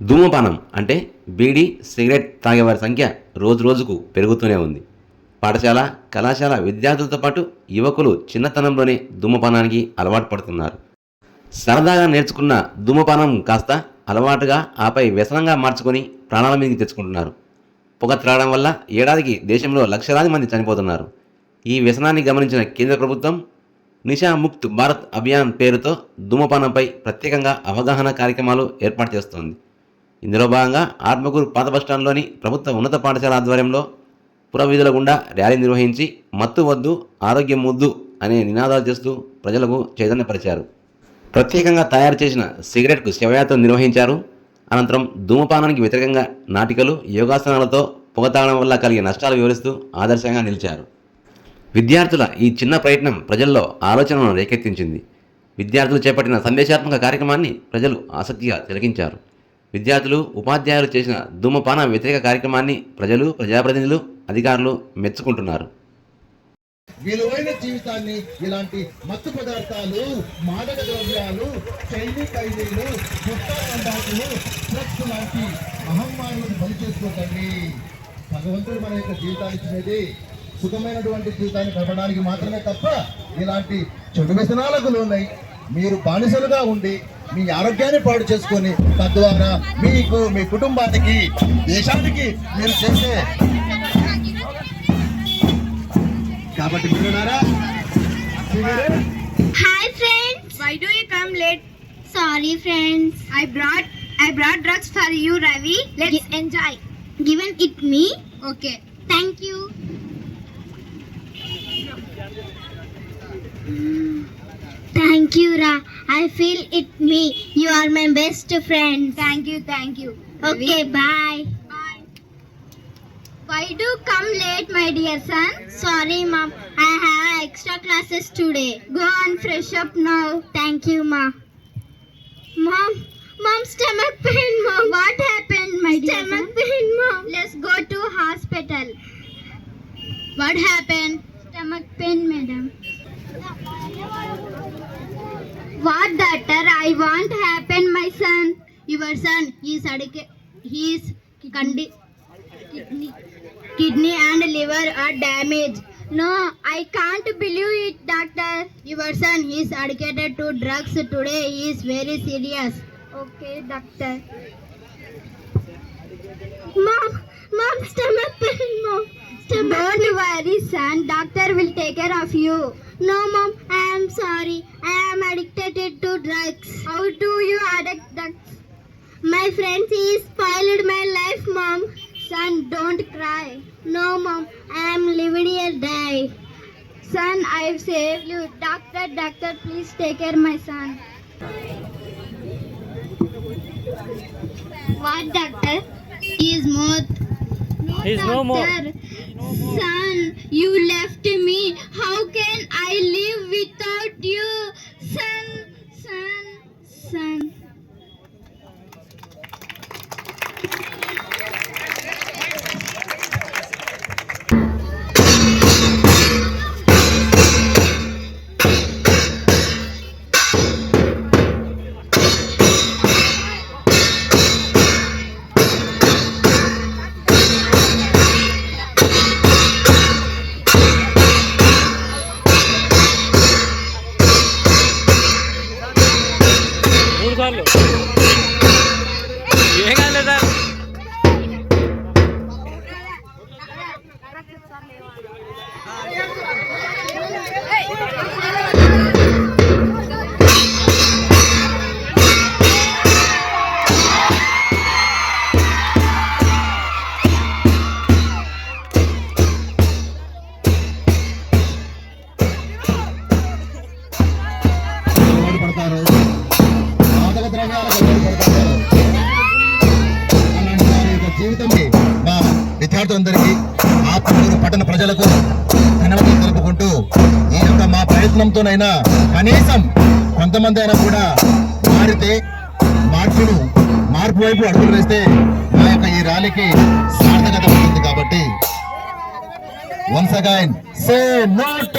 ధూమపానం అంటే బీడీ సిగరెట్ తాగేవారి సంఖ్య రోజురోజుకు పెరుగుతూనే ఉంది. పాఠశాల, కళాశాల విద్యార్థులతో పాటు యువకులు చిన్నతనంలోనే ధూమపానానికి అలవాటు పడుతున్నారు. సరదాగా నేర్చుకున్న ధూమపానం కాస్త అలవాటుగా, ఆపై వ్యసనంగా మార్చుకొని ప్రాణాల మీదకి తెచ్చుకుంటున్నారు. పొగ త్రాగడం వల్ల ఏడాదికి దేశంలో లక్షలాది మంది చనిపోతున్నారు. ఈ వ్యసనాన్ని గమనించిన కేంద్ర ప్రభుత్వం నిషా ముక్త్ భారత్ అభియాన్ పేరుతో ధూమపానంపై ప్రత్యేకంగా అవగాహన కార్యక్రమాలు ఏర్పాటు చేస్తోంది. ఇందులో భాగంగా ఆత్మకూరు పాత బస్టాండ్లోని ప్రభుత్వ ఉన్నత పాఠశాల ఆధ్వర్యంలో పురవీధుల గుండా ర్యాలీ నిర్వహించి మత్తు వద్దు, ఆరోగ్యం ముద్దు అనే నినాదాలు చేస్తూ ప్రజలకు చైతన్యపరిచారు. ప్రత్యేకంగా తయారు చేసిన సిగరెట్కు శవయాత్ర నిర్వహించారు. అనంతరం ధూమపానానికి వ్యతిరేకంగా నాటికలు, యోగాసనాలతో పొగ తాగడం వల్ల కలిగే నష్టాలు వివరిస్తూ ఆదర్శంగా నిలిచారు. విద్యార్థుల ఈ చిన్న ప్రయత్నం ప్రజల్లో ఆలోచనలను రేకెత్తించింది. విద్యార్థులు చేపట్టిన సందేశాత్మక కార్యక్రమాన్ని ప్రజలు ఆసక్తిగా తిలకించారు. విద్యార్థులు, ఉపాధ్యాయులు చేసిన ధూమపాన వ్యతిరేక కార్యక్రమాన్ని ప్రజలు, ప్రజాప్రతినిధులు, అధికారులు మెచ్చుకుంటున్నారు. విలువైన జీవితాన్ని ఇలాంటి మత్తు పదార్థాలు, మాదక ద్రవ్యాలు, చైనీ ఖైదీలు, గుట్కా తంబాకులు, డ్రగ్స్ లాంటి అహమ్మానులను బలి చేసుకోకండి. భగవంతుడు మన యొక్క జీవితాన్ని ఇచ్చినది సుఖమైనటువంటి జీవితాన్ని గడపడానికి మాత్రమే తప్ప ఇలాంటి చెడు వ్యసనాలకు లోనై మీరు బానిసలుగా ఉండి మీ ఆరోగ్యాన్ని పాడు చేసుకొని తద్వారా మీకు, మీ కుటుంబానికి, దేశానికి మీరు చేసే కాబట్టి మీరున్నారా? Hi friends. Why do you come late? Sorry friends. I brought drugs for you, Ravi. Let's enjoy. Given it me. Okay. Thank you. Thank you, Ra. I feel it me. You are my best friend. Thank you. Okay, bye. Bye. Why do you come late, my dear son? Sorry, Mom. I have extra classes today. Go and fresh up now. Thank you, Ma. Mom, stomach pain, Mom. What happened, my dear son? Stomach pain, Mom. Let's go to hospital. What happened? Stomach pain, madam. What, doctor? I want happen, my son. Your son is kidney and liver are damaged. No, I can't believe it, doctor. Your son is addicted to drugs today. He is very serious. Okay, doctor. Mom, stomach pain, Mom. Don't worry, son. Doctor will take care of you. No, Mom, I am sorry. I am addicted to drugs. How do you addict drugs? My friends he spoiled my life, Mom. Son, don't cry. No, Mom, I am living a die. Son, I've saved you. Doctor, please take care my son. What, doctor? He is more. He's no more. Son, you left me. How can I live without you? Son. ఏం కాలేదా? పడతారు, మాదక ద్రవ్యాలకు పడతారు. అలాంటి వారి యొక్క జీవితాన్ని మా విద్యార్థులందరికీ, ఆత్మకూరు పట్టణ ప్రజలకు ధన్యవాదాలు తెలుపుకుంటూ, ఈ యొక్క మా ప్రయత్నంతోనైనా కనీసం కొంతమంది అయినా కూడా మారితే, మార్పు వైపు అడుగులు వేస్తే మా యొక్క ఈ ర్యాలీకి సార్థకత ఉంటుంది. కాబట్టి once again say no to